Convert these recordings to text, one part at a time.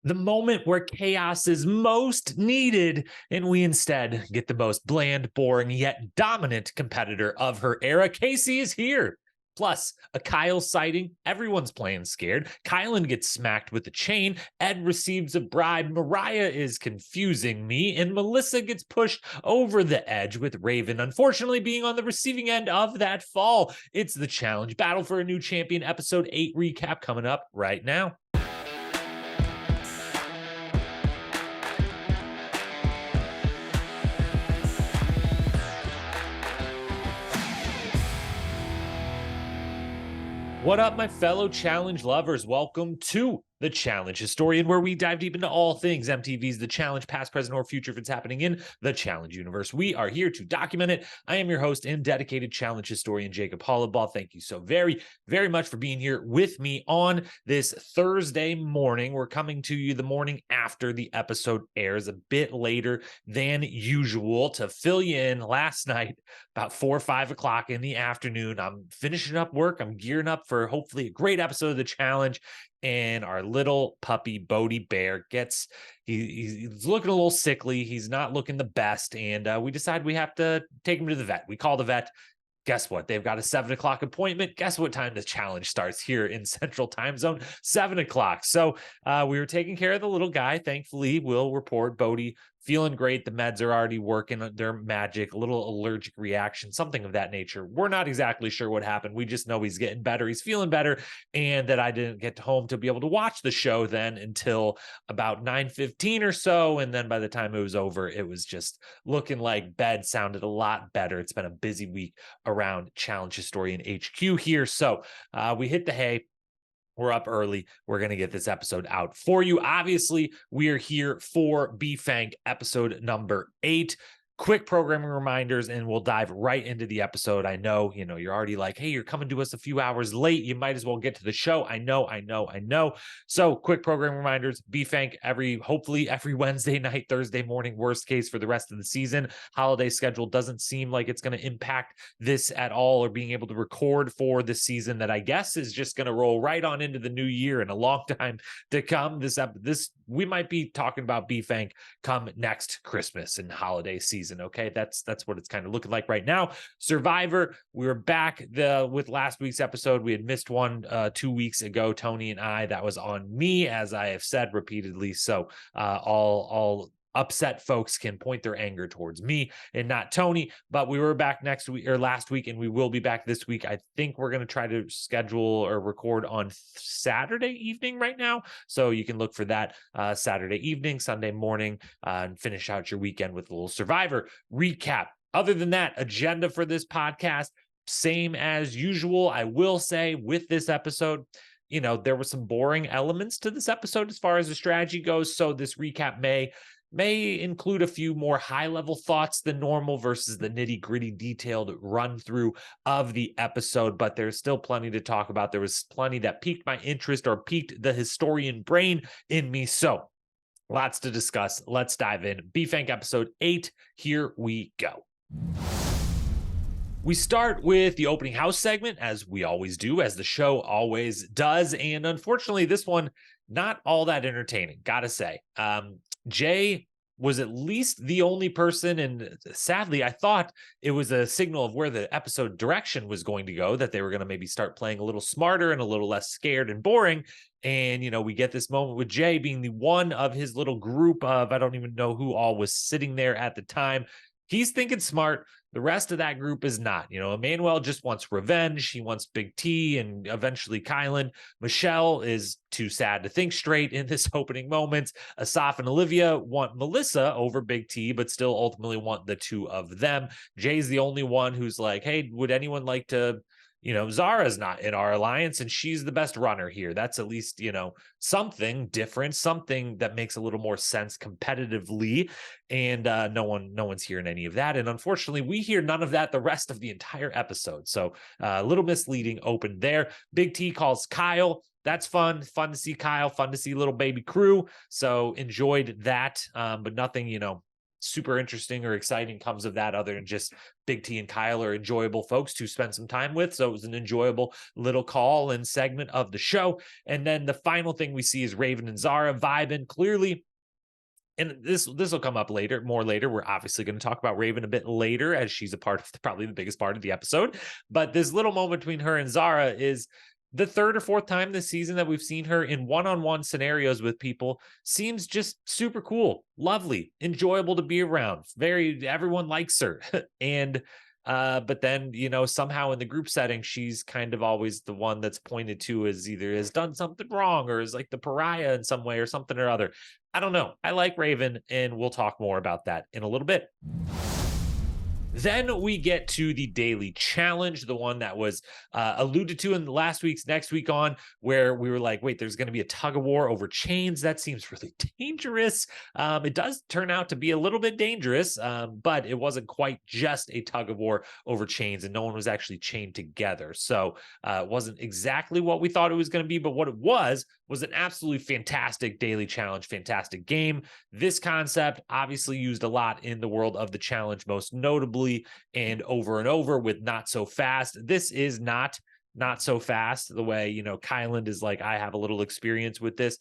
the moment where chaos is most needed, and we instead get the most bland, boring, yet dominant competitor of her era. Kaycee is here. Plus, a Kyle sighting. Everyone's playing scared. Kyland gets smacked with a chain. Ed receives a bribe. Moriah is confusing me. And Melissa gets pushed over the edge with Ravyn, unfortunately, being on the receiving end of that fall. It's the challenge battle for a new champion. Episode 8 recap coming up right now. What up, my fellow challenge lovers? Welcome to The Challenge Historian, where we dive deep into all things MTV's The Challenge, past, present, or future if it's happening in the Challenge universe. We are here to document it. I am your host and dedicated Challenge historian, Jacob Hollabaugh. Thank you so very, very much for being here with me on this Thursday morning. We're coming to you the morning after the episode airs, a bit later than usual to fill you in. Last night, about 4 or 5 o'clock in the afternoon, I'm finishing up work. I'm gearing up for hopefully a great episode of The Challenge. And our little puppy Bodie Bear he's looking a little sickly. He's not looking the best. And we decide we have to take him to the vet. We call the vet. Guess what? They've got a 7 o'clock appointment. Guess what time the challenge starts here in Central Time Zone? 7 o'clock. So we were taking care of the little guy. Thankfully, we'll report Bodie feeling great. The meds are already working their magic, a little allergic reaction, something of that nature. We're not exactly sure what happened. We just know he's getting better. He's feeling better. And that I didn't get home to be able to watch the show then until about 9:15 or so. And then by the time it was over, it was just looking like bed sounded a lot better. It's been a busy week around Challenge Historian HQ here. So we hit the hay. We're up early. We're going to get this episode out for you. Obviously, we are here for B-Fank episode number 8. Quick programming reminders, and we'll dive right into the episode. I know, you're already like, hey, you're coming to us a few hours late. You might as well get to the show. I know. So quick programming reminders, B-Fank hopefully every Wednesday night, Thursday morning, worst case for the rest of the season. Holiday schedule doesn't seem like it's going to impact this at all, or being able to record for the season that I guess is just going to roll right on into the new year and a long time to come. We might be talking about B-Fank come next Christmas and holiday season. Okay, that's what it's kind of looking like right now. Survivor, we were back with last week's episode. We had missed one 2 weeks ago, Tony and I. That was on me, as I have said repeatedly. So all upset folks can point their anger towards me and not Tony. But we were back last week, and we will be back this week. I think we're going to try to schedule or record on Saturday evening right now. So you can look for that Saturday evening, Sunday morning, and finish out your weekend with a little Survivor recap. Other than that, agenda for this podcast, same as usual. I will say with this episode, there were some boring elements to this episode as far as the strategy goes. So this recap may include a few more high-level thoughts than normal versus the nitty-gritty detailed run-through of the episode, but there's still plenty to talk about. There was plenty that piqued my interest or piqued the historian brain in me. So lots to discuss. Let's dive in. B-Fank episode 8. Here we go. We start with the opening house segment, as we always do, as the show always does. And unfortunately, this one, not all that entertaining, gotta say. Jay was at least the only person, and sadly, I thought it was a signal of where the episode direction was going to go, that they were going to maybe start playing a little smarter and a little less scared and boring. And, we get this moment with Jay being the one of his little group of, I don't even know who all was sitting there at the time. He's thinking smart. The rest of that group is not. Emmanuel just wants revenge. He wants Big T and eventually Kyland. Michelle is too sad to think straight in this opening moments. Asaf and Olivia want Melissa over Big T, but still ultimately want the two of them. Jay's the only one who's like, hey, would anyone like to... Zara's not in our alliance, and she's the best runner here. That's at least, something different, something that makes a little more sense competitively. And no one's hearing any of that. And unfortunately, we hear none of that the rest of the entire episode. So a little misleading open there. Big T calls Kyle. That's fun to see Kyle, fun to see little baby crew. So enjoyed that, but nothing, super interesting or exciting comes of that other than just Big T and Kyle are enjoyable folks to spend some time with. So it was an enjoyable little call and segment of the show. And then the final thing we see is Ravyn and Zara vibing clearly. And this will come up later, more later. We're obviously going to talk about Ravyn a bit later, as she's a part of probably the biggest part of the episode. But this little moment between her and Zara is the third or fourth time this season that we've seen her in one-on-one scenarios with people. Seems just super cool, lovely, enjoyable to be around. Everyone likes her. And but then, somehow in the group setting, she's kind of always the one that's pointed to as either has done something wrong or is like the pariah in some way or something or other. I don't know. I like Ravyn, and we'll talk more about that in a little bit. Then we get to the daily challenge, the one that was alluded to in last week's Next Week On, where we were like, wait, there's going to be a tug of war over chains. That seems really dangerous. It does turn out to be a little bit dangerous, but it wasn't quite just a tug of war over chains, and no one was actually chained together. So it wasn't exactly what we thought it was going to be, but what it was an absolutely fantastic daily challenge, fantastic game. This concept obviously used a lot in the world of the challenge, most notably and over with Not So Fast. This is not so fast the way, Kyland is like, I have a little experience with this.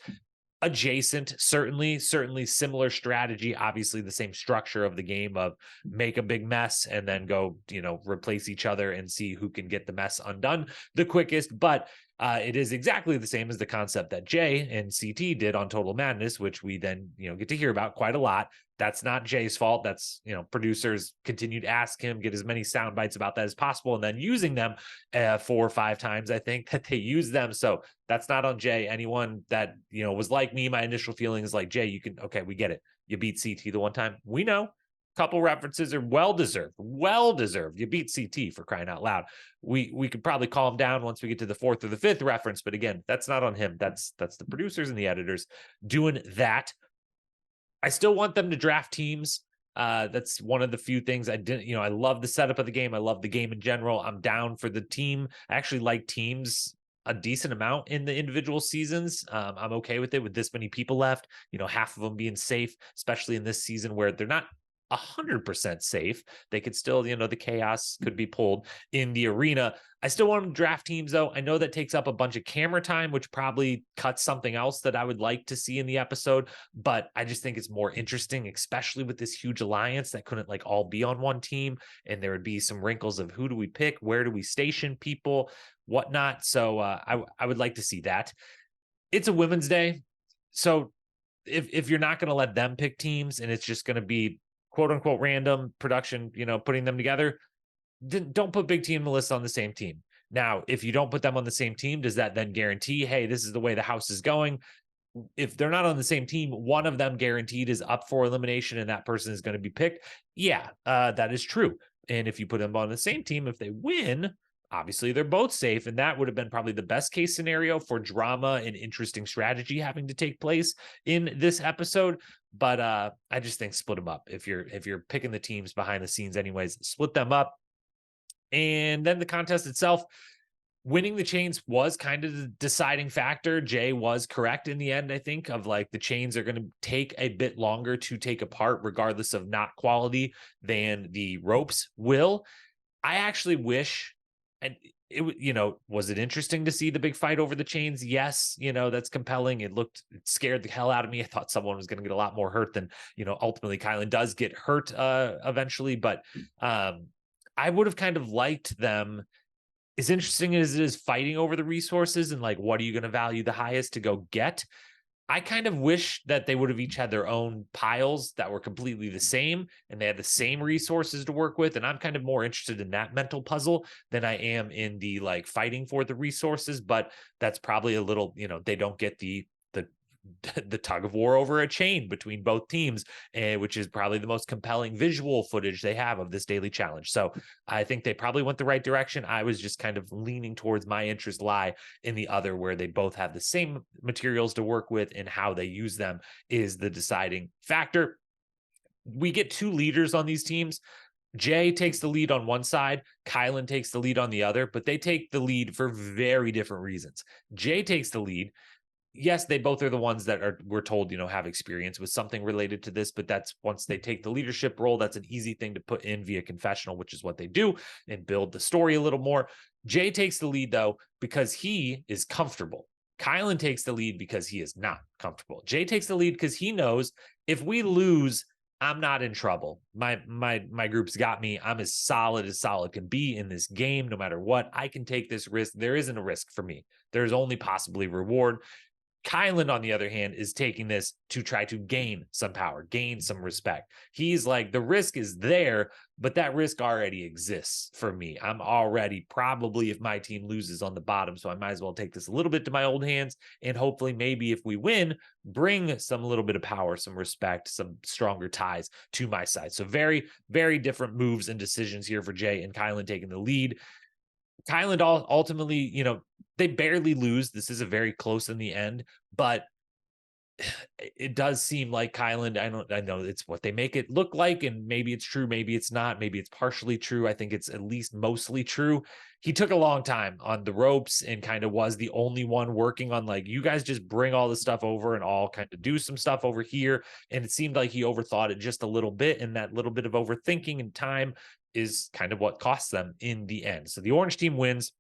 Adjacent, certainly similar strategy, obviously the same structure of the game of make a big mess and then go, replace each other and see who can get the mess undone the quickest. But it is exactly the same as the concept that Jay and CT did on Total Madness, which we then, get to hear about quite a lot. That's not Jay's fault. That's, producers continue to ask him, get as many sound bites about that as possible, and then using them 4 or 5 times, I think, that they use them. So that's not on Jay. Anyone that, was like me, my initial feeling is like, Jay, okay, we get it. You beat CT the one time. We know. Couple references are well deserved. You beat CT, for crying out loud. We could probably calm down once we get to the 4th or the 5th reference, but again, that's not on him. That's the producers and the editors doing that. I still want them to draft teams. That's one of the few things I didn't, I love the setup of the game. I love the game in general. I'm down for the team. I actually like teams a decent amount in the individual seasons. I'm okay with it with this many people left, half of them being safe, especially in this season where they're not 100% safe. They could still, the chaos could be pulled in the arena. I still want to draft teams though. I know that takes up a bunch of camera time, which probably cuts something else that I would like to see in the episode, but I just think it's more interesting, especially with this huge alliance that couldn't like all be on one team. And there would be some wrinkles of who do we pick? Where do we station people? Whatnot. So I would like to see that. It's a Women's Day. So if you're not going to let them pick teams and it's just going to be quote unquote random production, putting them together, don't put Big T and Melissa on the same team. Now, if you don't put them on the same team, does that then guarantee, hey, this is the way the house is going? If they're not on the same team, one of them guaranteed is up for elimination and that person is going to be picked. Yeah, that is true. And if you put them on the same team, if they win, obviously they're both safe. And that would have been probably the best case scenario for drama and interesting strategy having to take place in this episode. But I just think split them up. If you're picking the teams behind the scenes anyways, split them up. And then the contest itself, winning the chains was kind of the deciding factor. Jay was correct in the end, I think, of like the chains are going to take a bit longer to take apart, regardless of not quality, than the ropes will. I actually wish, and it, was it interesting to see the big fight over the chains? Yes, that's compelling. It scared the hell out of me. I thought someone was going to get a lot more hurt than, ultimately Kyland does get hurt eventually, but I would have kind of liked them, as interesting as it is fighting over the resources and like, what are you going to value the highest to go get? I kind of wish that they would have each had their own piles that were completely the same and they had the same resources to work with. And I'm kind of more interested in that mental puzzle than I am in the like fighting for the resources. But that's probably a little, they don't get the tug of war over a chain between both teams, which is probably the most compelling visual footage they have of this daily challenge. So I think they probably went the right direction. I was just kind of leaning towards my interest lie in the other, where they both have the same materials to work with and how they use them is the deciding factor. We get 2 leaders on these teams. Jay takes the lead on one side, Kyland takes the lead on the other, but they take the lead for very different reasons. Jay takes the lead. yes, they both are the ones that we're told, have experience with something related to this, but that's once they take the leadership role, that's an easy thing to put in via confessional, which is what they do, and build the story a little more. Jay takes the lead though, because he is comfortable. Kyland takes the lead because he is not comfortable. Jay takes the lead because he knows if we lose, I'm not in trouble. My group's got me. I'm as solid can be in this game, no matter what. I can take this risk. There isn't a risk for me. There's only possibly reward. Kyland, on the other hand, is taking this to try to gain some power, gain some respect. He's like, the risk is there, but that risk already exists for me. I'm already probably, if my team loses, on the bottom, so I might as well take this a little bit to my old hands, and hopefully maybe if we win, bring some little bit of power, some respect, some stronger ties to my side. So very, very different moves and decisions here for Jay, and Kyland taking the lead. Kyland ultimately, they barely lose. This is a very close in the end, but it does seem like Kyland, I know it's what they make it look like, and maybe it's true, maybe it's not, maybe it's partially true. I think it's at least mostly true. He took a long time on the ropes and kind of was the only one working on, like, you guys just bring all the stuff over and I'll kind of do some stuff over here. And it seemed like he overthought it just a little bit, and that little bit of overthinking and time is kind of what costs them in the end. So the orange team wins,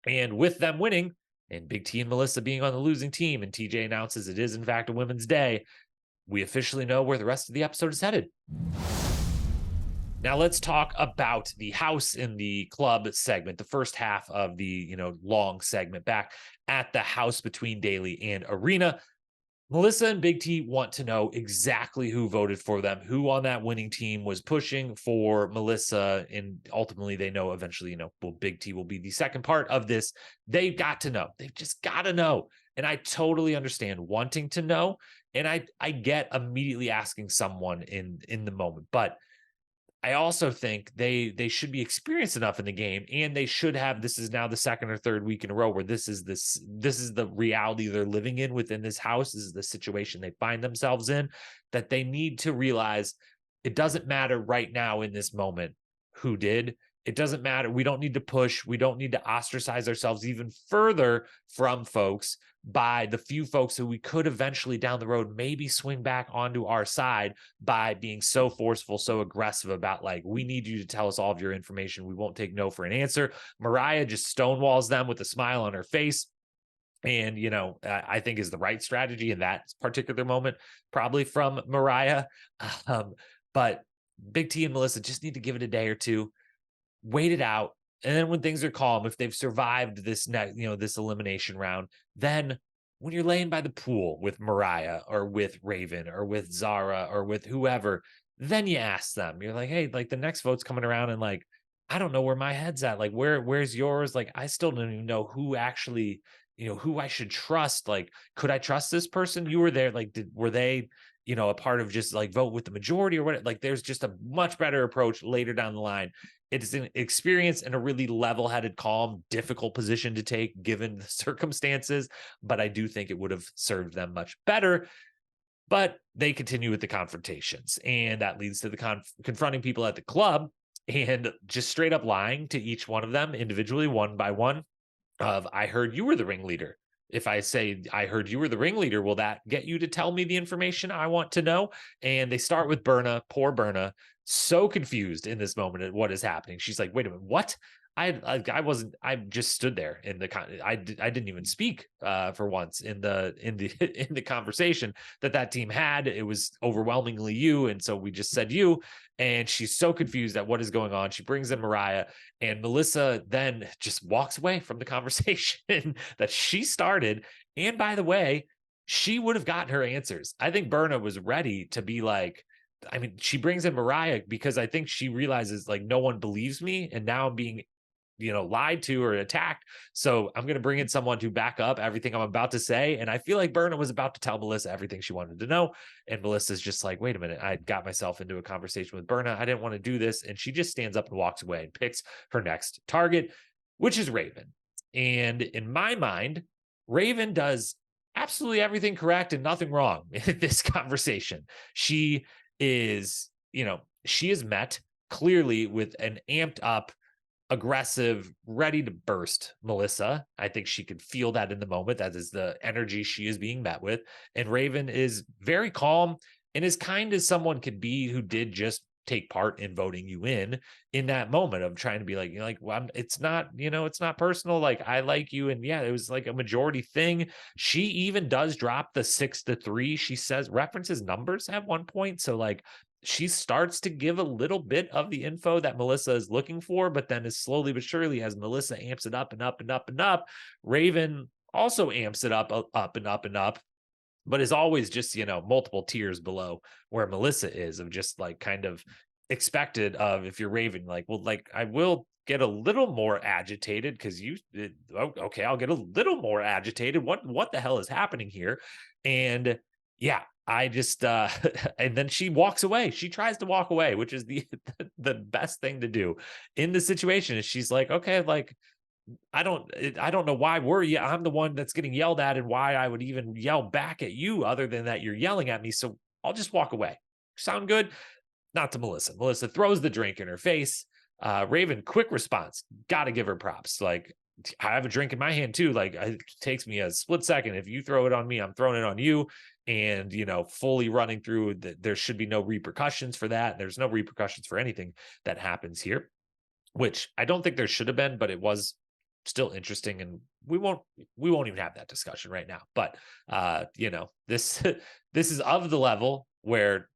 and with them winning, and Big T and Melissa being on the losing team, and TJ announces it is in fact a Women's Day, we officially know where the rest of the episode is headed. Now let's talk about the house in the club segment, the first half of the long segment back at the house between Daily and Arena. Melissa and Big T want to know exactly who voted for them, who on that winning team was pushing for Melissa, and ultimately they know eventually, well, Big T will be the second part of this. They've got to know. They've just got to know. And I totally understand wanting to know, and I get immediately asking someone in the moment, but I also think they should be experienced enough in the game, and they should have, this is now the second or third week in a row where this is the reality they're living in within this house. This is the situation they find themselves in, that they need to realize it doesn't matter right now in this moment who did. It doesn't matter. We don't need to push. We don't need to ostracize ourselves even further from folks by the few folks who we could eventually down the road maybe swing back onto our side by being so forceful, so aggressive about, like, we need you to tell us all of your information. We won't take no for an answer. Moriah just stonewalls them with a smile on her face. And, I think is the right strategy in that particular moment, probably from Moriah. But Big T and Melissa just need to give it a day or two, wait it out. And then when things are calm, if they've survived this this elimination round, then when you're laying by the pool with Moriah or with Ravyn or with Zara or with whoever, then you ask them, you're like, hey, like, the next vote's coming around, and, like, I don't know where my head's at. Like, where's yours? Like, I still don't even know who actually, who I should trust. Like, could I trust this person? You were there. Like, were they, a part of just, like, vote with the majority or what? Like, there's just a much better approach later down the line. It's an experience and a really level-headed, calm, difficult position to take given the circumstances, but I do think it would have served them much better. But they continue with the confrontations, and that leads to the confronting people at the club and just straight up lying to each one of them individually, one by one, of, I heard you were the ringleader. If I say, I heard you were the ringleader, will that get you to tell me the information I want to know? And they start with Berna, poor Berna, so confused in this moment at what is happening. She's like, wait a minute, what? I just stood there in the I didn't even speak for once in the in the conversation that team had. It was overwhelmingly you, and so we just said you. And she's so confused at what is going on. She brings in Moriah, and Melissa then just walks away from the conversation that she started. And by the way, she would have gotten her answers. I think Berna was ready to be like, I mean, she brings in Moriah because I think she realizes, like, no one believes me, and now I'm being lied to or attacked. So I'm going to bring in someone to back up everything I'm about to say. And I feel like Berna was about to tell Melissa everything she wanted to know. And Melissa's just like, wait a minute, I got myself into a conversation with Berna. I didn't want to do this. And she just stands up and walks away and picks her next target, which is Ravyn. And in my mind, Ravyn does absolutely everything correct and nothing wrong in this conversation. She is, she is met clearly with an amped up aggressive, ready to burst Melissa. I think she could feel that in the moment. That is the energy she is being met with. And Ravyn is very calm and as kind as someone could be who did just take part in voting you in that moment of trying to be like, well, it's not, it's not personal. Like, I like you. And yeah, it was like a majority thing. She even does drop the 6-3. She says references numbers at one point. So like, she starts to give a little bit of the info that Melissa is looking for, but then as slowly but surely as Melissa amps it up and up and up and up, Ravyn also amps it up and up and up, but is always just, multiple tiers below where Melissa is, of just like kind of expected of, if you're Ravyn, like, well, like I will get a little more agitated because okay, I'll get a little more agitated. What the hell is happening here? And yeah, I just and then she walks away. She tries to walk away, which is the best thing to do in the situation. Is she's like, okay, like I don't know why I'm the one that's getting yelled at and why I would even yell back at you other than that you're yelling at me. So I'll just walk away. Sound good? Not to Melissa. Melissa throws the drink in her face. Ravyn, quick response. Got to give her props. Like, I have a drink in my hand too. Like, it takes me a split second. If you throw it on me, I'm throwing it on you. And, fully running through there should be no repercussions for that. There's no repercussions for anything that happens here, which I don't think there should have been, but it was still interesting. And we won't even have that discussion right now. But, this, this is of the level where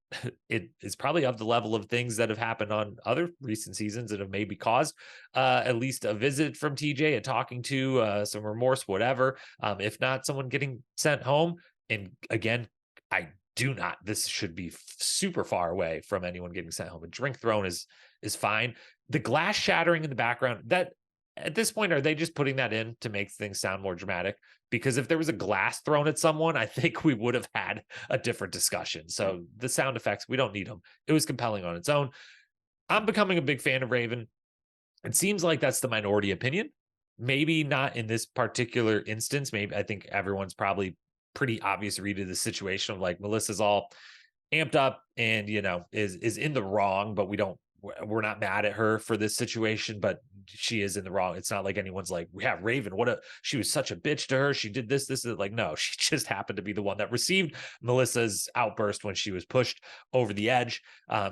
it is probably of the level of things that have happened on other recent seasons that have maybe caused at least a visit from TJ, a talking to, some remorse, whatever. If not, someone getting sent home. And again, this should be super far away from anyone getting sent home. A drink thrown is fine. The glass shattering in the background, that at this point, are they just putting that in to make things sound more dramatic? Because if there was a glass thrown at someone, I think we would have had a different discussion. So the sound effects, we don't need them. It was compelling on its own. I'm becoming a big fan of Ravyn. It seems like that's the minority opinion. Maybe not in this particular instance. Maybe I think everyone's probably pretty obvious read of the situation of like Melissa's all amped up and is in the wrong, but we're not mad at her for this situation, but she is in the wrong. It's not like anyone's like, yeah, Ravyn, she was such a bitch to her. She did this, like, no, she just happened to be the one that received Melissa's outburst when she was pushed over the edge.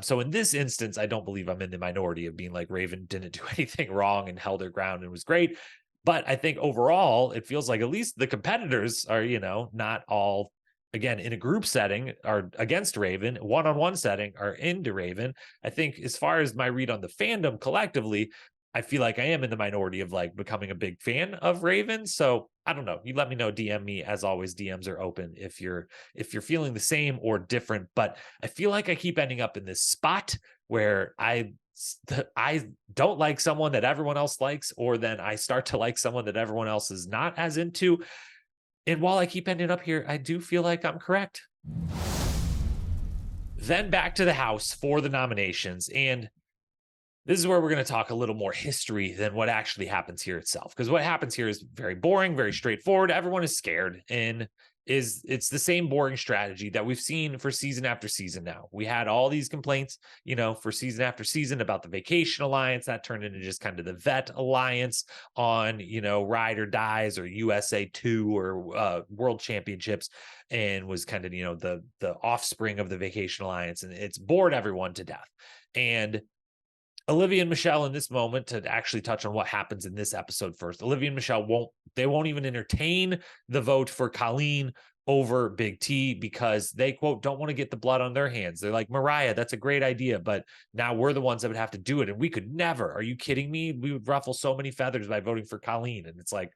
So in this instance, I don't believe I'm in the minority of being like Ravyn didn't do anything wrong and held her ground and was great. But I think overall, it feels like at least the competitors are, not all, again, in a group setting are against Ravyn, one-on-one setting are into Ravyn. I think as far as my read on the fandom collectively, I feel like I am in the minority of like becoming a big fan of Ravyn. So I don't know. You let me know, DM me. As always, DMs are open if you're feeling the same or different. But I feel like I keep ending up in this spot where I don't like someone that everyone else likes, or then I start to like someone that everyone else is not as into. And while I keep ending up here, I do feel like I'm correct. Then back to the house for the nominations. And this is where we're going to talk a little more history than what actually happens here itself. Because what happens here is very boring, very straightforward. Everyone is scared, and it's the same boring strategy that we've seen for season after season now. We had all these complaints, for season after season about the Vacation Alliance. That turned into just kind of the Vet Alliance on, Ride or Dies or USA 2 or World Championships, and was kind of, the offspring of the Vacation Alliance. And it's bored everyone to death. And Olivia and Michelle, in this moment, to actually touch on what happens in this episode first, Olivia and Michelle won't even entertain the vote for Kyland over Big T because they, quote, don't want to get the blood on their hands. They're like, Moriah, that's a great idea, but now we're the ones that would have to do it. And we could never. Are you kidding me? We would ruffle so many feathers by voting for Kyland. And it's like,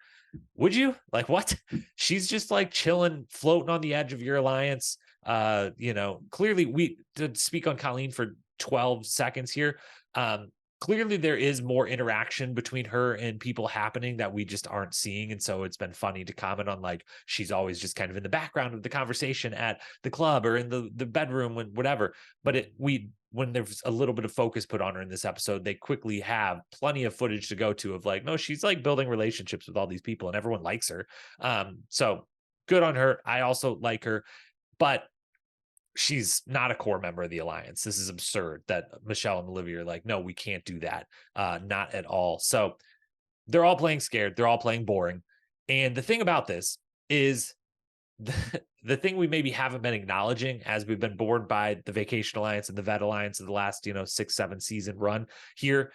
would you? Like, what? She's just like chilling, floating on the edge of your alliance. Clearly we did speak on Kyland for 12 seconds here. Clearly there is more interaction between her and people happening that we just aren't seeing. And so it's been funny to comment on, like, she's always just kind of in the background of the conversation at the club or in the bedroom, when whatever. But when there's a little bit of focus put on her in this episode, they quickly have plenty of footage to go to of like, no, she's like building relationships with all these people and everyone likes her. So good on her. I also like her, but she's not a core member of the alliance. This is absurd that Michelle and Olivia are like, no, we can't do that. Not at all. So they're all playing scared. They're all playing boring. And the thing about this is the thing we maybe haven't been acknowledging as we've been bored by the Vacation Alliance and the Vet Alliance of the last, 6-7 season run here.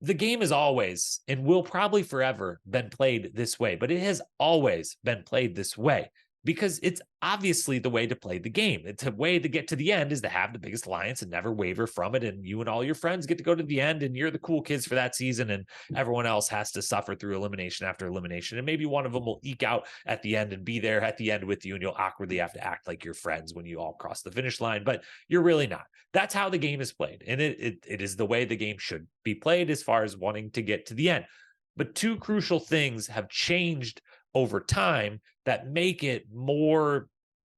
The game has always and will probably forever been played this way, but it has always been played this way because it's obviously the way to play the game. It's a way to get to the end is to have the biggest alliance and never waver from it. And you and all your friends get to go to the end and you're the cool kids for that season. And everyone else has to suffer through elimination after elimination. And maybe one of them will eke out at the end and be there at the end with you. And you'll awkwardly have to act like you're friends when you all cross the finish line, but you're really not. That's how the game is played. And it is the way the game should be played as far as wanting to get to the end. But two crucial things have changed over time that make it more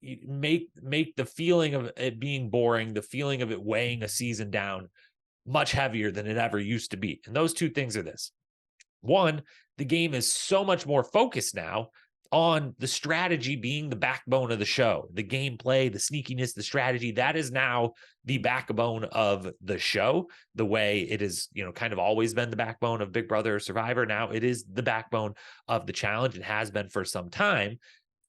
make the feeling of it being boring, the feeling of it weighing a season down much heavier than it ever used to be. And those two things are this. One, the game is so much more focused now on the strategy being the backbone of the show, the gameplay, the sneakiness, the strategy. That is now the backbone of the show, the way it is, kind of always been the backbone of Big Brother or Survivor. Now it is the backbone of the challenge and has been for some time.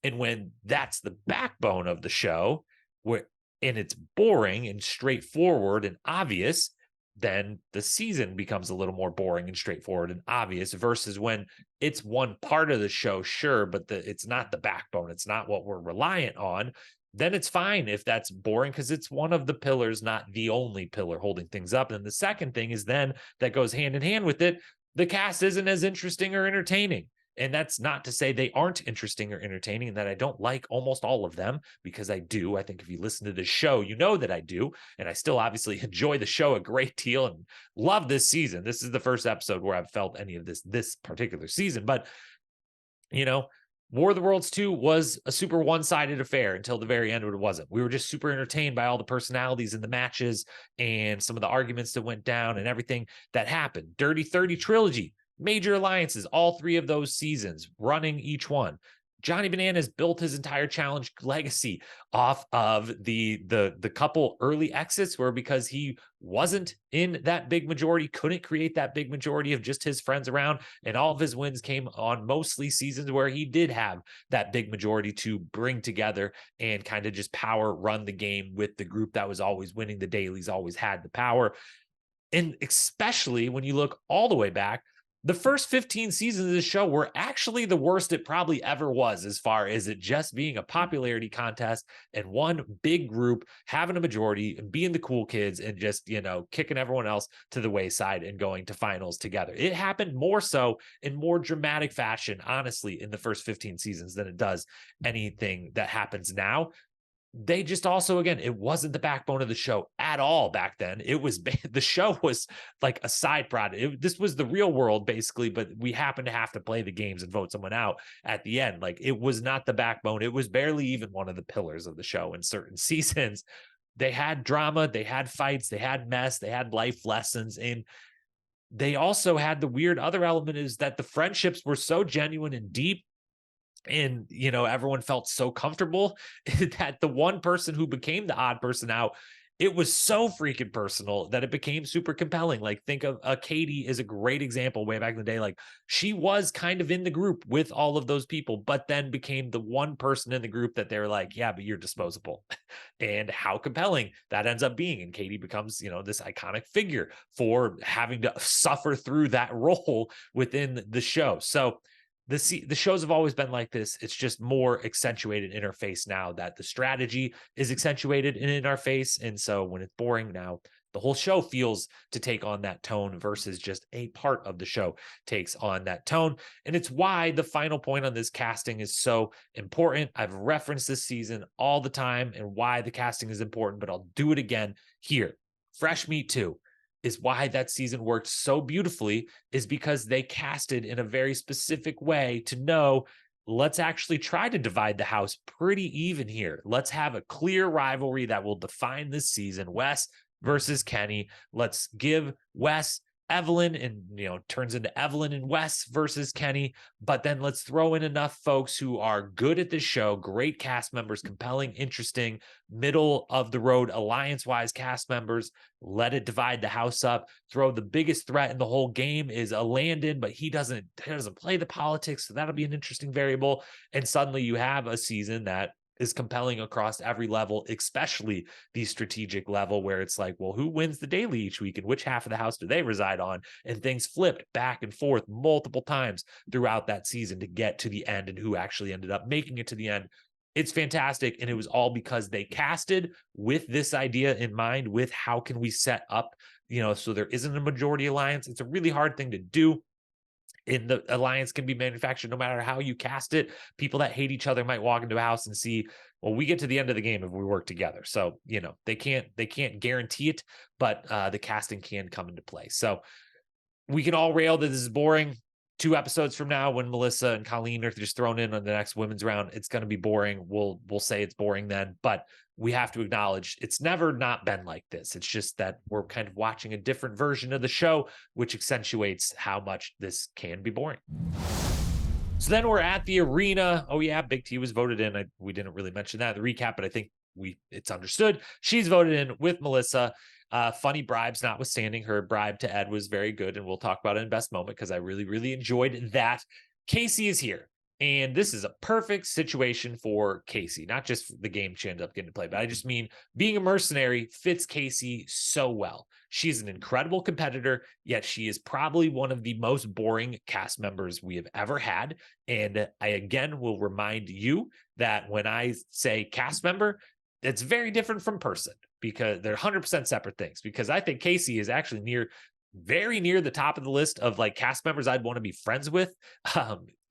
And when that's the backbone of the show, and it's boring and straightforward and obvious, then the season becomes a little more boring and straightforward and obvious versus when it's one part of the show, sure, but it's not the backbone. It's not what we're reliant on. Then it's fine if that's boring because it's one of the pillars, not the only pillar holding things up. And the second thing is then that goes hand in hand with it. The cast isn't as interesting or entertaining. And that's not to say they aren't interesting or entertaining and that I don't like almost all of them, because I do. I think if you listen to this show, you know that I do. And I still obviously enjoy the show a great deal and love this season. This is the first episode where I've felt any of this particular season. But, War of the Worlds 2 was a super one-sided affair until the very end, but it wasn't. We were just super entertained by all the personalities in the matches and some of the arguments that went down and everything that happened. Dirty 30 trilogy. Major alliances, all three of those seasons, running each one. Johnny Bananas built his entire challenge legacy off of the couple early exits were because he wasn't in that big majority, couldn't create that big majority of just his friends around. And all of his wins came on mostly seasons where he did have that big majority to bring together and kind of just power run the game with the group that was always winning. The dailies always had the power. And especially when you look all the way back, the first 15 seasons of this show were actually the worst it probably ever was, as far as it just being a popularity contest and one big group having a majority and being the cool kids and just, kicking everyone else to the wayside and going to finals together. It happened more so in more dramatic fashion, honestly, in the first 15 seasons than it does anything that happens now. They just also, again, it wasn't the backbone of the show at all back then. It was, the show was like a side product. This was the real world basically, but we happened to have to play the games and vote someone out at the end. Like, it was not the backbone. It was barely even one of the pillars of the show in certain seasons. They had drama, they had fights, they had mess, they had life lessons. And they also had the weird other element is that the friendships were so genuine and deep. And, everyone felt so comfortable that the one person who became the odd person out, it was so freaking personal that it became super compelling. Like, think of Katie is a great example way back in the day. Like, she was kind of in the group with all of those people, but then became the one person in the group that they're like, yeah, but you're disposable. And how compelling that ends up being. And Katie becomes, this iconic figure for having to suffer through that role within the show. So the shows have always been like this. It's just more accentuated in our face now that the strategy is accentuated and in our face. And so when it's boring now, the whole show feels to take on that tone versus just a part of the show takes on that tone. And it's why the final point on this casting is so important. I've referenced this season all the time and why the casting is important, but I'll do it again here. Fresh Meat 2. Is why that season worked so beautifully, is because they casted in a very specific way to know, let's actually try to divide the house pretty even here. Let's have a clear rivalry that will define this season, Wes versus Kenny. Let's give Wes Evelyn and, turns into Evelyn and Wes versus Kenny. But then let's throw in enough folks who are good at this show, great cast members, compelling, interesting, middle of the road, alliance wise cast members. Let it divide the house up. Throw the biggest threat in the whole game is a Landon, but he doesn't play the politics. So that'll be an interesting variable. And suddenly you have a season that is compelling across every level, especially the strategic level where it's like, well, who wins the daily each week and which half of the house do they reside on? And things flipped back and forth multiple times throughout that season to get to the end and who actually ended up making it to the end. It's fantastic. And it was all because they casted with this idea in mind, with how can we set up, so there isn't a majority alliance. It's a really hard thing to do. In the alliance can be manufactured no matter how you cast it. People that hate each other might walk into a house and see, well, we get to the end of the game if we work together. So, they can't guarantee it, but the casting can come into play. So we can all rail that this is boring. 2 episodes from now, when Melissa and Colleen are just thrown in on the next women's round, it's going to be boring. We'll say it's boring then, but we have to acknowledge it's never not been like this. It's just that we're kind of watching a different version of the show, which accentuates how much this can be boring. So then we're at the arena. Oh yeah, Big T was voted in. We didn't really mention that in the recap, but I think it's understood. She's voted in with Melissa. Funny bribes notwithstanding, her bribe to Ed was very good, and we'll talk about it in best moment because I really, really enjoyed that. Kaycee is here, and this is a perfect situation for Kaycee. Not just the game she ends up getting to play, but I just mean being a mercenary fits Kaycee so well. She's an incredible competitor, yet she is probably one of the most boring cast members we have ever had. And I again will remind you that when I say cast member, it's very different from person, because they're 100% separate things. Because I think Kaycee is actually very near the top of the list of like cast members I'd want to be friends with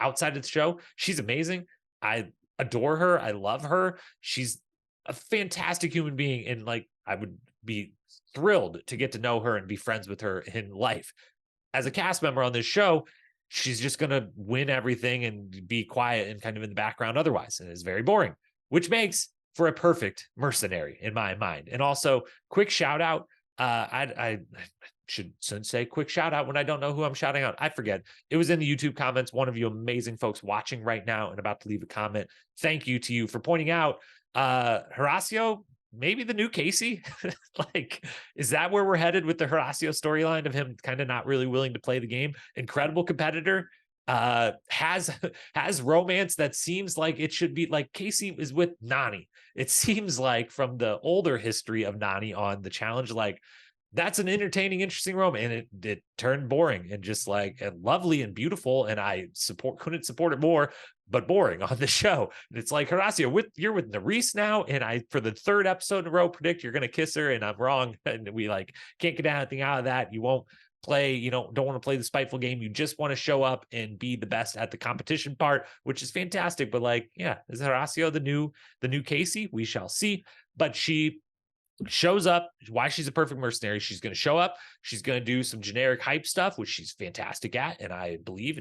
outside of the show. She's amazing. I adore her. I love her. She's a fantastic human being. And like, I would be thrilled to get to know her and be friends with her in life. As a cast member on this show, she's just going to win everything and be quiet and kind of in the background otherwise. And it's very boring, which makes for a perfect mercenary in my mind. And also, quick shout out. I shouldn't say quick shout out when I don't know who I'm shouting out. I forget. It was in the YouTube comments. One of you amazing folks watching right now and about to leave a comment. Thank you to you for pointing out Horacio, maybe the new Kaycee. Like, is that where we're headed with the Horacio storyline of him kind of not really willing to play the game? Incredible competitor. Has romance that seems like it should be. Like, Kaycee is with Nany. It seems like from the older history of Nany on the challenge, like that's an entertaining, interesting romance, and it turned boring and just like lovely and beautiful. And I couldn't support it more, but boring on the show. And it's like, Horacio, you're with Nerys now, and I for the 3rd episode in a row predict you're gonna kiss her, and I'm wrong, and we like can't get anything out of that. You won't play, don't want to play the spiteful game. You just want to show up and be the best at the competition part, which is fantastic. But like, yeah, is Horacio the new Kaycee? We shall see. But she shows up. Why she's a perfect mercenary. She's going to show up. She's going to do some generic hype stuff, which she's fantastic at, and I believe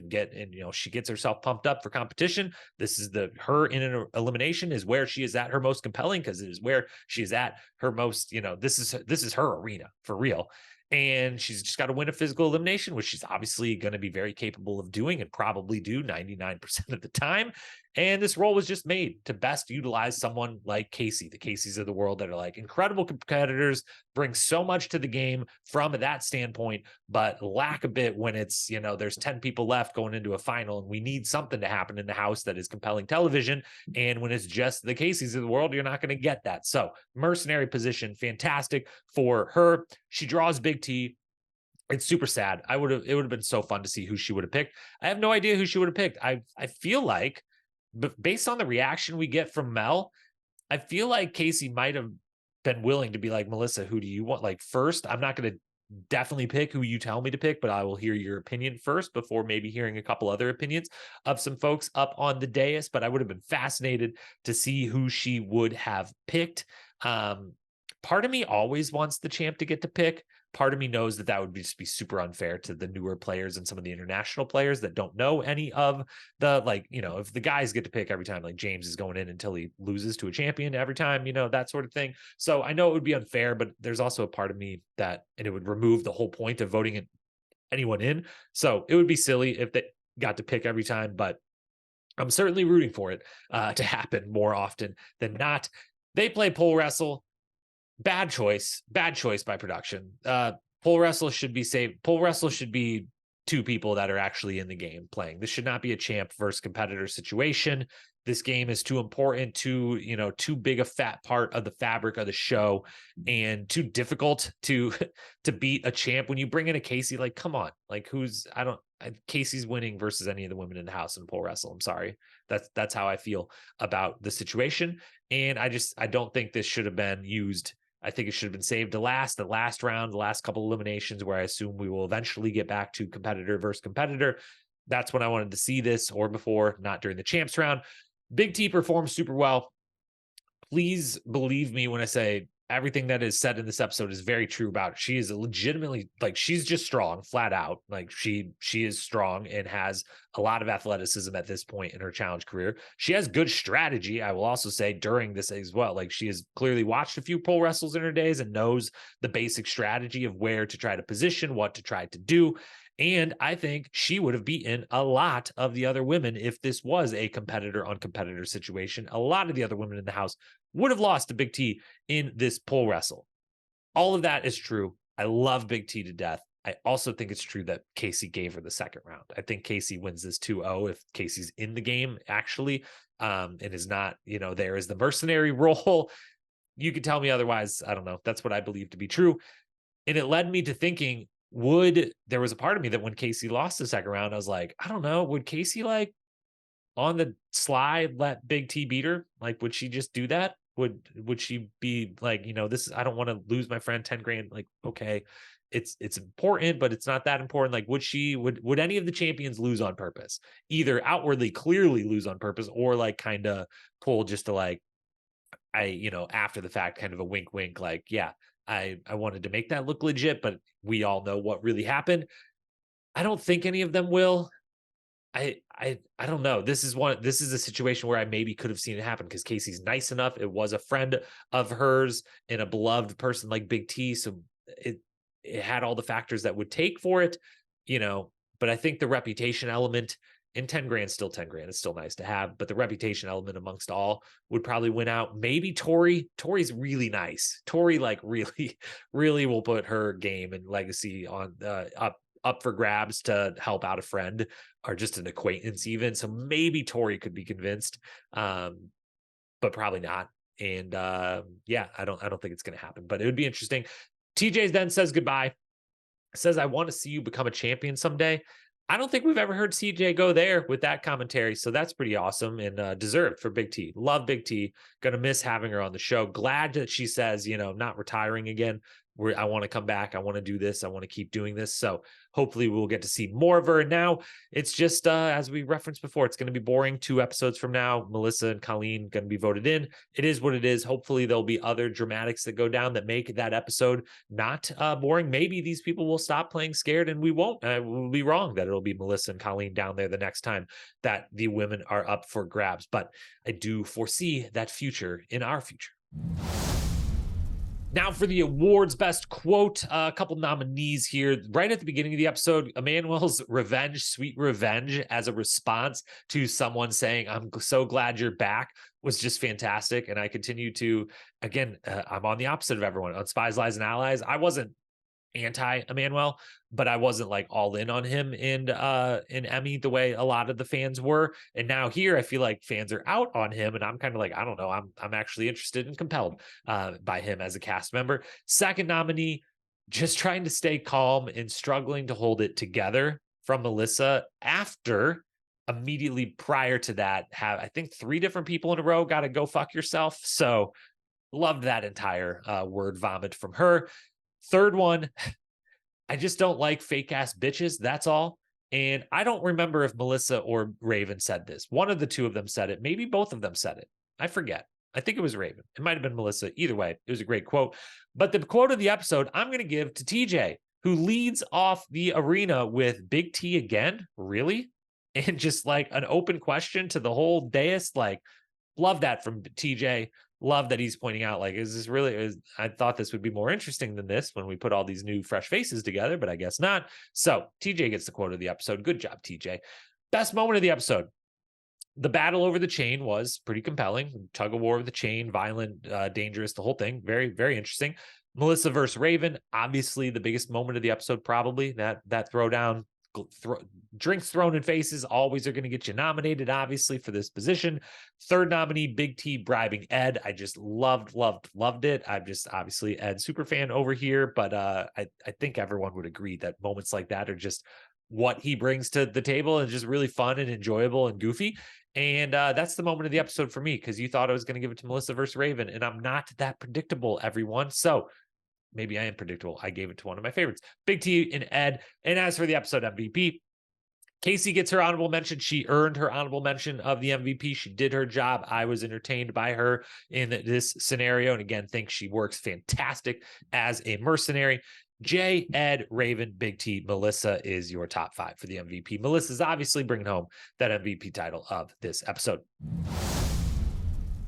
she gets herself pumped up for competition. This is her in an elimination is where she is at her most compelling, because it is where she is at her most, this is her arena for real. And she's just got to win a physical elimination, which she's obviously going to be very capable of doing and probably do 99% of the time. And this role was just made to best utilize someone like Kaycee, the Kaycees of the world that are like incredible competitors, bring so much to the game from that standpoint, but lack a bit when it's, there's 10 people left going into a final and we need something to happen in the house that is compelling television. And when it's just the Kaycees of the world, you're not going to get that. So mercenary position, fantastic for her. She draws Big T. It's super sad. It would have been so fun to see who she would have picked. I have no idea who she would have picked. I feel like, but based on the reaction we get from Mel, I feel like Kaycee might have been willing to be like, Melissa, who do you want? Like, first, I'm not going to definitely pick who you tell me to pick, but I will hear your opinion first before maybe hearing a couple other opinions of some folks up on the dais. But I would have been fascinated to see who she would have picked. Part of me always wants the champ to get to pick. Part of me knows that would just be super unfair to the newer players and some of the international players that don't know any of the, like, if the guys get to pick every time, like James is going in until he loses to a champion every time, that sort of thing. So I know it would be unfair, but there's also a part of me and it would remove the whole point of voting anyone in. So it would be silly if they got to pick every time, but I'm certainly rooting for it to happen more often than not. They play pole wrestle. Bad choice. Bad choice by production. Pole wrestle should be saved. Pole wrestle should be two people that are actually in the game playing. This should not be a champ versus competitor situation. This game is too important, too big a fat part of the fabric of the show, and too difficult to to beat a champ. When you bring in a Kaycee, like, come on, like Kaycee's winning versus any of the women in the house in pole wrestle. I'm sorry. That's how I feel about the situation. And I don't think this should have been used. I think it should have been saved to the last round, the last couple eliminations, where I assume we will eventually get back to competitor versus competitor. That's when I wanted to see this, or before, not during the champs round. Big T performs super well. Please believe me when I say everything that is said in this episode is very true about it. She is legitimately, like, she's just strong, flat out. Like, she is strong and has a lot of athleticism at this point in her challenge career. She has good strategy, I will also say, during this as well. Like, she has clearly watched a few pole wrestles in her days and knows the basic strategy of where to try to position, what to try to do. And I think she would have beaten a lot of the other women if this was a competitor on competitor situation. A lot of the other women in the house would have lost to Big T in this pole wrestle. All of that is true. I love Big T to death. I also think it's true that Kaycee gave her the second round. I think Kaycee wins this 2-0 if Kaycee's in the game, actually, and is not, there is the mercenary role. You could tell me otherwise. I don't know. That's what I believe to be true. And it led me to thinking, there was a part of me that when Kaycee lost the second round, I was like, I don't know, would Kaycee, like, on the sly let Big T beat her? Like, would she just do that? Would she be like, I don't want to lose my friend 10 grand. Like, okay, it's important, but it's not that important. Like, would any of the champions lose on purpose? Either outwardly clearly lose on purpose, or like kind of pull just to, like, after the fact, kind of a wink, wink, like, yeah, I wanted to make that look legit, but we all know what really happened. I don't think any of them will. I don't know. This is a situation where I maybe could have seen it happen because Kaycee's nice enough. It was a friend of hers and a beloved person like Big T. So it had all the factors that would take for it, but I think the reputation element, in 10 grand, still 10 grand. It's still nice to have, but the reputation element amongst all would probably win out. Maybe Tori's really nice. Tori, like, really, really will put her game and legacy on up for grabs to help out a friend or just an acquaintance even. So maybe Tori could be convinced, but probably not. And yeah, I don't think it's going to happen, but it would be interesting. TJ then says goodbye, says, I want to see you become a champion someday. I don't think we've ever heard CJ go there with that commentary. So that's pretty awesome and deserved for Big T. Love Big T. Gonna miss having her on the show. Glad that she says, not retiring again. I want to come back. I want to do this. I want to keep doing this. So hopefully we'll get to see more of her. And now it's just, as we referenced before, it's going to be boring. 2 episodes from now, Melissa and Kyland going to be voted in. It is what it is. Hopefully there'll be other dramatics that go down that make that episode not boring. Maybe these people will stop playing scared and we won't. We'll be wrong that it'll be Melissa and Kyland down there the next time that the women are up for grabs. But I do foresee that future in our future. Now for the awards best quote, a couple nominees here. Right at the beginning of the episode, Emmanuel's revenge, sweet revenge, as a response to someone saying, I'm so glad you're back, was just fantastic. And I continue to, again, I'm on the opposite of everyone. On Spies, Lies, and Allies, I wasn't anti-Emmanuel, but I wasn't like all in on him in Emmy the way a lot of the fans were. And now here I feel like fans are out on him, and I'm kind of like, I don't know, I'm actually interested and compelled by him as a cast member. Second nominee, just trying to stay calm and struggling to hold it together from Melissa after immediately prior to that have, I think, 3 different people in a row got to go fuck yourself. So loved that entire word vomit from her. Third one, I just don't like fake ass bitches. That's all. And I don't remember if Melissa or Ravyn said this. One of the 2 of them said it. Maybe both of them said it. I forget. I think it was Ravyn. It might have been Melissa. Either way, it was a great quote. But the quote of the episode, I'm going to give to TJ, who leads off the arena with Big T again. Really? And just like an open question to the whole dais. Like, love that from TJ. love that he's pointing out, like, I thought this would be more interesting than this when we put all these new fresh faces together, but I guess not. So TJ gets the quote of the episode. Good job, TJ. Best moment of the episode. The battle over the chain was pretty compelling. Tug of war with the chain, violent, dangerous, the whole thing. Very, very interesting. Melissa versus Ravyn, obviously the biggest moment of the episode, probably that throwdown. Drinks thrown in faces always are going to get you nominated, obviously, for this position. Third nominee, Big T bribing Ed. I just loved it. I'm just obviously Ed super fan over here, but I think everyone would agree that moments like that are just what he brings to the table and just really fun and enjoyable and goofy. And that's the moment of the episode for me, because you thought I was going to give it to Melissa versus Ravyn, and I'm not that predictable, everyone. So maybe I am predictable. I gave it to one of my favorites, Big T and Ed. And as for the episode MVP, Kaycee gets her honorable mention. She earned her honorable mention of the MVP. She did her job. I was entertained by her in this scenario. And again, think she works fantastic as a mercenary. Jay, Ed, Ravyn, Big T, Melissa is your top 5 for the MVP. Melissa's obviously bringing home that MVP title of this episode.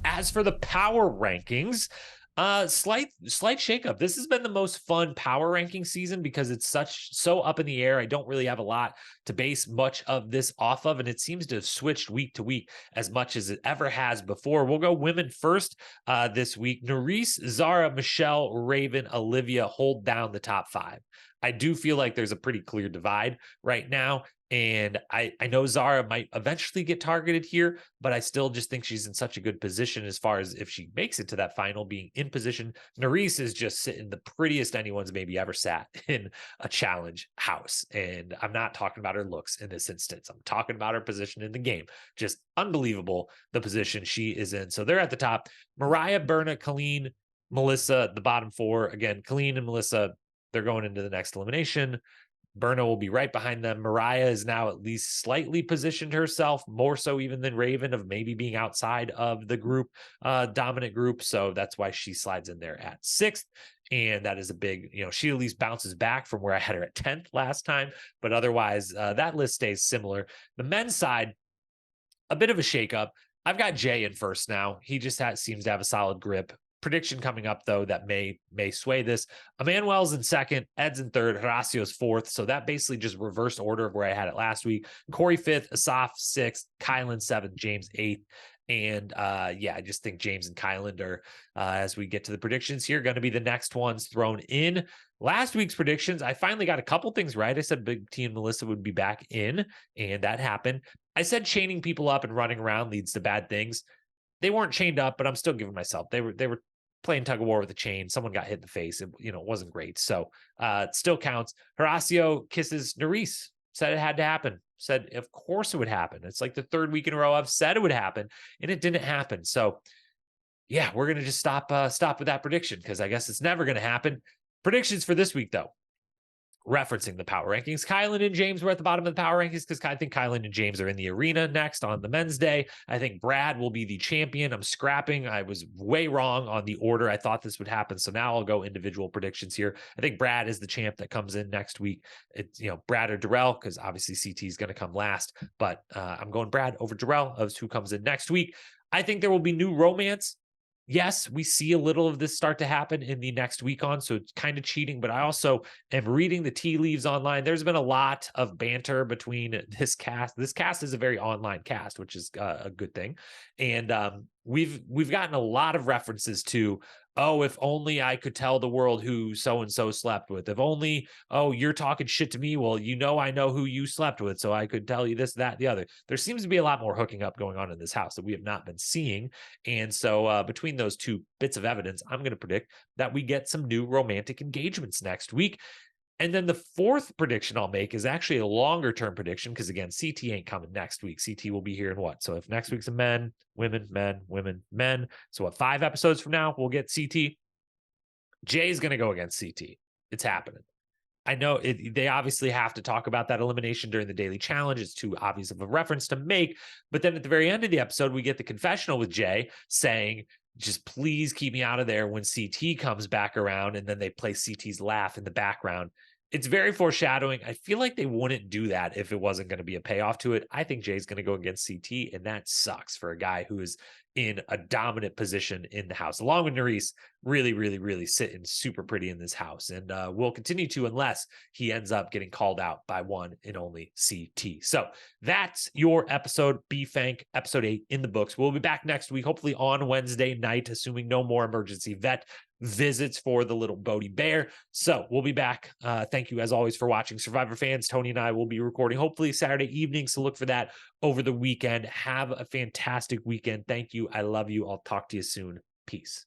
As for the power rankings, slight shakeup. This has been the most fun power ranking season because it's so up in the air. I don't really have a lot to base much of this off of, and it seems to have switched week to week as much as it ever has before. We'll go women first this week. Nerys, Zara, Michelle, Ravyn, Olivia hold down the top 5. I do feel like there's a pretty clear divide right now. And I know Zara might eventually get targeted here, but I still just think she's in such a good position as far as if she makes it to that final, being in position. Nerys is just sitting the prettiest anyone's maybe ever sat in a challenge house. And I'm not talking about her looks in this instance. I'm talking about her position in the game. Just unbelievable, the position she is in. So they're at the top. Moriah, Berna, Kyland, Melissa, the bottom 4. Again, Kyland and Melissa, they're going into the next elimination. Berna will be right behind them. Moriah is now at least slightly positioned herself, more so even than Ravyn, of maybe being outside of the group, dominant group. So that's why she slides in there at 6th. And that is a big, she at least bounces back from where I had her at 10th last time. But otherwise, that list stays similar. The men's side, a bit of a shakeup. I've got Jay in first now. He just seems to have a solid grip. Prediction coming up, though, that may sway this. Emmanuel's in second, Ed's in third, Horacio's fourth. So that basically just reversed order of where I had it last week. Corey 5th, Asaf 6th, Kyland 7th, James 8th. And I just think James and Kyland are, as we get to the predictions here, going to be the next ones thrown in. Last week's predictions, I finally got a couple things right. I said Big T and Melissa would be back in, and that happened. I said chaining people up and running around leads to bad things. They weren't chained up, but I'm still giving myself. They were playing tug of war with a chain. Someone got hit in the face. It wasn't great. So it still counts. Horacio kisses Nerys. Said it had to happen. Said, of course it would happen. It's like the 3rd week in a row I've said it would happen, and it didn't happen. So yeah, we're going to just stop with that prediction, because I guess it's never going to happen. Predictions for this week, though. Referencing the power rankings, Kyland and James were at the bottom of the power rankings because I think Kyland and James are in the arena next on the men's day. I think Brad will be the champion. I'm scrapping. I was way wrong on the order. I thought this would happen. So now I'll go individual predictions here. I think Brad is the champ that comes in next week. It's, Brad or Darrell, because obviously CT is going to come last, but I'm going Brad over Darrell as who comes in next week. I think there will be new romance. Yes, we see a little of this start to happen in the next week on, so it's kind of cheating, but I also am reading the tea leaves online. There's been a lot of banter between this cast. This cast is a very online cast, which is a good thing. And we've gotten a lot of references to, oh, if only I could tell the world who so-and-so slept with. If only, oh, you're talking shit to me. Well, I know who you slept with, so I could tell you this, that, the other. There seems to be a lot more hooking up going on in this house that we have not been seeing. And so between those two bits of evidence, I'm going to predict that we get some new romantic engagements next week. And then the 4th prediction I'll make is actually a longer term prediction, because again, CT ain't coming next week. CT will be here in what? So if next week's a men, women, men, women, men. So 5 episodes from now, we'll get CT. Jay's going to go against CT. It's happening. I know they obviously have to talk about that elimination during the daily challenge. It's too obvious of a reference to make. But then at the very end of the episode, we get the confessional with Jay saying, just please keep me out of there when CT comes back around, and then they play CT's laugh in the background. It's very foreshadowing. I feel like they wouldn't do that if it wasn't going to be a payoff to it. I think Jay's going to go against CT, and that sucks for a guy who is in a dominant position in the house, along with Nerys, really, really, really sitting super pretty in this house. And will continue to unless he ends up getting called out by one and only CT. So that's your episode, B-Fank, episode 8 in the books. We'll be back next week, hopefully on Wednesday night, assuming no more emergency vet visits for the little Bodhi bear. So we'll be back. Thank you, as always, for watching. Survivor fans, Tony and I will be recording hopefully Saturday evening, so look for that over the weekend. Have a fantastic weekend. Thank you. I love you. I'll talk to you soon. Peace.